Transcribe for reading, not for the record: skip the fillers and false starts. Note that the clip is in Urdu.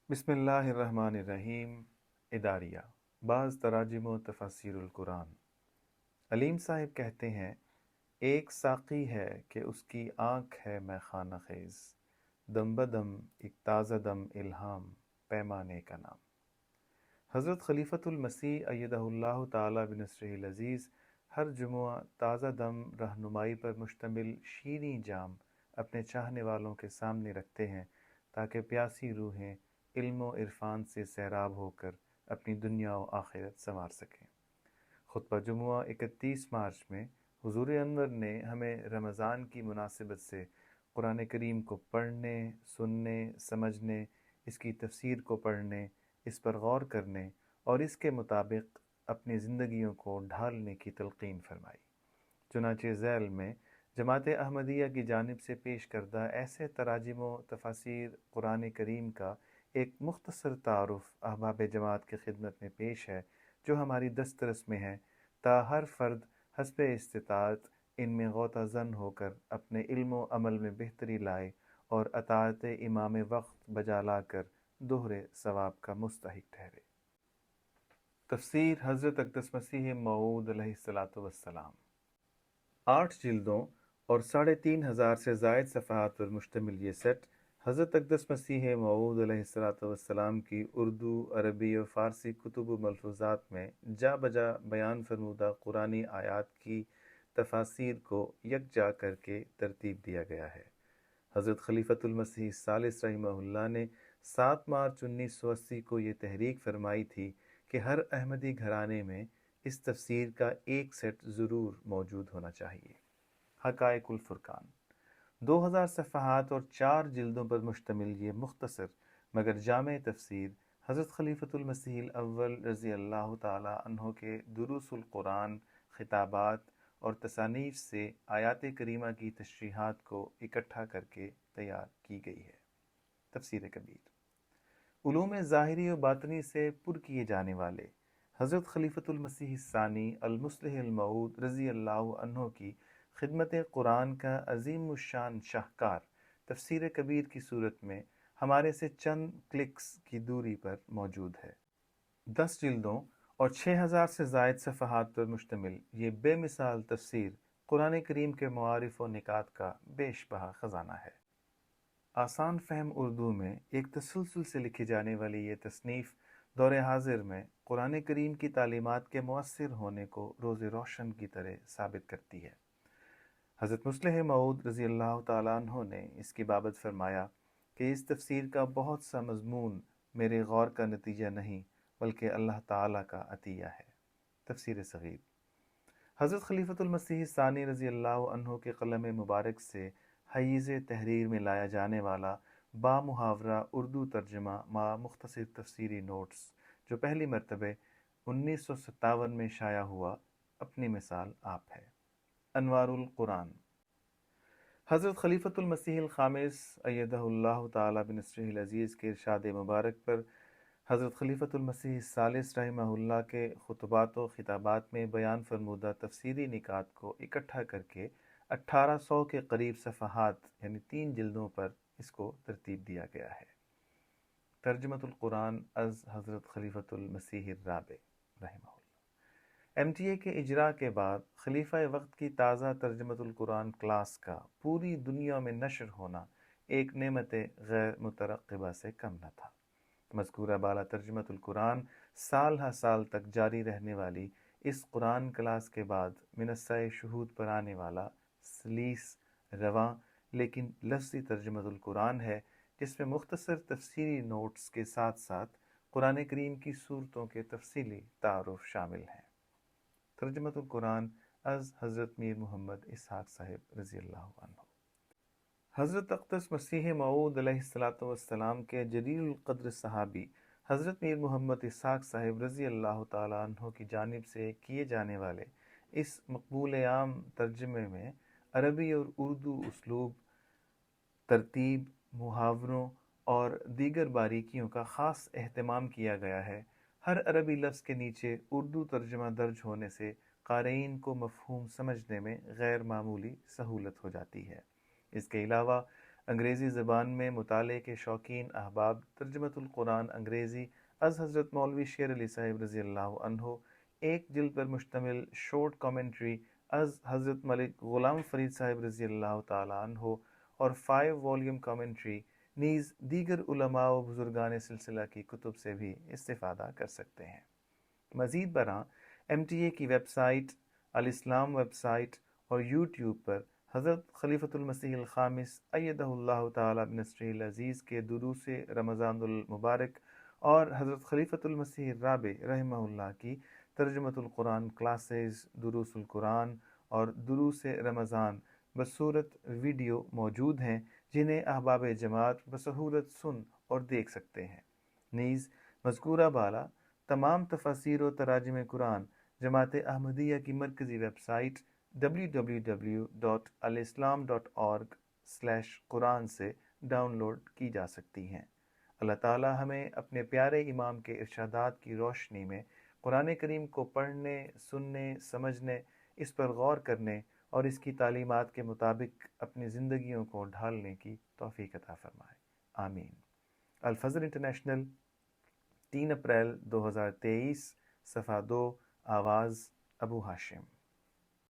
بسم اللہ الرحمن الرحیم۔ اداریہ بعض تراجم و تفاسیر القرآن۔ علیم صاحب کہتے ہیں، ایک ساقی ہے کہ اس کی آنکھ ہے میں خانہ خیز، دم بدم ایک تازہ دم الہام پیمانے کا نام۔ حضرت خلیفۃ المسیح ایدہ اللہ تعالی بنصرہ العزیز ہر جمعہ تازہ دم رہنمائی پر مشتمل شیریں جام اپنے چاہنے والوں کے سامنے رکھتے ہیں تاکہ پیاسی روحیں علم و عرفان سے سیراب ہو کر اپنی دنیا و آخرت سنوار سکیں۔ خطبہ جمعہ 31 مارچ میں حضور انور نے ہمیں رمضان کی مناسبت سے قرآن کریم کو پڑھنے، سننے، سمجھنے، اس کی تفسیر کو پڑھنے، اس پر غور کرنے اور اس کے مطابق اپنی زندگیوں کو ڈھالنے کی تلقین فرمائی۔ چنانچہ ذیل میں جماعت احمدیہ کی جانب سے پیش کردہ ایسے تراجم و تفاسیر قرآن کریم کا ایک مختصر تعارف احباب جماعت کی خدمت میں پیش ہے، جو ہماری دسترس میں ہے، تا ہر فرد حسب استطاعت ان میں غوطہ زن ہو کر اپنے علم و عمل میں بہتری لائے اور اطاعت امام وقت بجا لا کر دوہرے ثواب کا مستحق ٹھہرے۔ تفسیر حضرت اقدس مسیح موعود علیہ السلام 8 جلدوں اور 3500 سے زائد صفحات پر مشتمل یہ سیٹ حضرت اقدس مسیح موعود علیہ السلام کی اردو، عربی اور فارسی کتب و ملفوظات میں جا بجا بیان فرمودہ قرآنی آیات کی تفاسیر کو یکجا کر کے ترتیب دیا گیا ہے۔ حضرت خلیفۃ المسیح الثالث رحمہ اللہ نے 7 مارچ 1980 کو یہ تحریک فرمائی تھی کہ ہر احمدی گھرانے میں اس تفسیر کا ایک سیٹ ضرور موجود ہونا چاہیے۔ حقائق الفرقان 2000 صفحات اور 4 جلدوں پر مشتمل یہ مختصر مگر جامع تفسیر حضرت خلیفۃ المسیح الاول رضی اللہ تعالی عنہ کے دروس القرآن، خطابات اور تصانیف سے آیات کریمہ کی تشریحات کو اکٹھا کر کے تیار کی گئی ہے۔ تفسیر کبیر علوم ظاہری و باطنی سے پر کیے جانے والے حضرت خلیفۃ المسیح الثانی المصلح الموعود رضی اللہ عنہ کی خدمت قرآن کا عظیم الشان شاہکار تفسیر کبیر کی صورت میں ہمارے سے چند کلکس کی دوری پر موجود ہے۔ 10 جلدوں اور 6000 سے زائد صفحات پر مشتمل یہ بے مثال تفسیر قرآن کریم کے معارف و نکات کا بیش بہا خزانہ ہے۔ آسان فہم اردو میں ایک تسلسل سے لکھی جانے والی یہ تصنیف دور حاضر میں قرآن کریم کی تعلیمات کے مؤثر ہونے کو روز روشن کی طرح ثابت کرتی ہے۔ حضرت مصلح موعود رضی اللہ تعالیٰ عنہ نے اس کی بابت فرمایا کہ اس تفسیر کا بہت سا مضمون میرے غور کا نتیجہ نہیں بلکہ اللہ تعالیٰ کا عطیہ ہے۔ تفسیر صغیر حضرت خلیفۃ المسیح ثانی رضی اللہ عنہ کے قلم مبارک سے حیز تحریر میں لایا جانے والا با محاورہ اردو ترجمہ مختصر تفسیری نوٹس جو پہلی مرتبہ 1957 میں شائع ہوا، اپنی مثال آپ ہے۔ انوار القرآن حضرت خلیفۃ المسیح الخامس ایدہ اللہ تعالی بنصرہ العزیز کے ارشاد مبارک پر حضرت خلیفۃ المسیح الثالث رحمہ اللہ کے خطبات و خطابات میں بیان فرمودہ تفسیری نکات کو اکٹھا کر کے 1800 کے قریب صفحات یعنی 3 جلدوں پر اس کو ترتیب دیا گیا ہے۔ ترجمۃ القرآن از حضرت خلیفۃ المسیح الرابع رحمہ اللہ۔ MTA کے اجرا کے بعد خلیفہ وقت کی تازہ ترجمۃ القرآن کلاس کا پوری دنیا میں نشر ہونا ایک نعمت غیر مترقبہ سے کم نہ تھا۔ مذکورہ بالا ترجمۃ القرآن سال ہر سال تک جاری رہنے والی اس قرآن کلاس کے بعد منصہ شہود پر آنے والا سلیس، رواں لیکن لفظی ترجمۃ القرآن ہے، جس میں مختصر تفسیری نوٹس کے ساتھ ساتھ قرآن کریم کی صورتوں کے تفصیلی تعارف شامل ہیں۔ ترجمۃ القرآن از حضرت میر محمد اسحاق صاحب رضی اللہ عنہ۔ حضرت اقدس مسیح موعود علیہ السلام کے جلیل القدر صحابی حضرت میر محمد اسحاق صاحب رضی اللہ تعالیٰ عنہ کی جانب سے کیے جانے والے اس مقبول عام ترجمے میں عربی اور اردو اسلوب، ترتیب، محاوروں اور دیگر باریکیوں کا خاص اہتمام کیا گیا ہے۔ ہر عربی لفظ کے نیچے اردو ترجمہ درج ہونے سے قارئین کو مفہوم سمجھنے میں غیر معمولی سہولت ہو جاتی ہے۔ اس کے علاوہ انگریزی زبان میں مطالعے کے شوقین احباب ترجمۃ القرآن انگریزی از حضرت مولوی شیر علی صاحب رضی اللہ عنہ، ایک جلد پر مشتمل شارٹ کامنٹری از حضرت ملک غلام فرید صاحب رضی اللہ تعالی عنہ اور 5 والیوم کامنٹری نیز دیگر علماء و بزرگان سلسلہ کی کتب سے بھی استفادہ کر سکتے ہیں۔ مزید برآں MTA کی ویب سائٹ، الاسلام ویب سائٹ اور یوٹیوب پر حضرت خلیفۃ المسیح الخامس ایدہ اللہ تعالی بنصرہ العزیز کے دروس رمضان المبارک اور حضرت خلیفۃ المسیح الرابع رحمہ اللہ کی ترجمۃ القرآن کلاسز، دروس القرآن اور دروس رمضان بصورت ویڈیو موجود ہیں، جنہیں احباب جماعت بسہولت سن اور دیکھ سکتے ہیں۔ نیز مذکورہ بالا تمام تفاسیر و تراجم قرآن جماعت احمدیہ کی مرکزی ویب سائٹ www.alislam.org/قرآن سے ڈاؤن لوڈ کی جا سکتی ہیں۔ اللہ تعالی ہمیں اپنے پیارے امام کے ارشادات کی روشنی میں قرآن کریم کو پڑھنے، سننے، سمجھنے، اس پر غور کرنے اور اس کی تعلیمات کے مطابق اپنی زندگیوں کو ڈھالنے کی توفیق عطا فرمائے، آمین۔ الفجر انٹرنیشنل، 3 اپریل 2023، صفحہ 2، آواز ابو ہاشم۔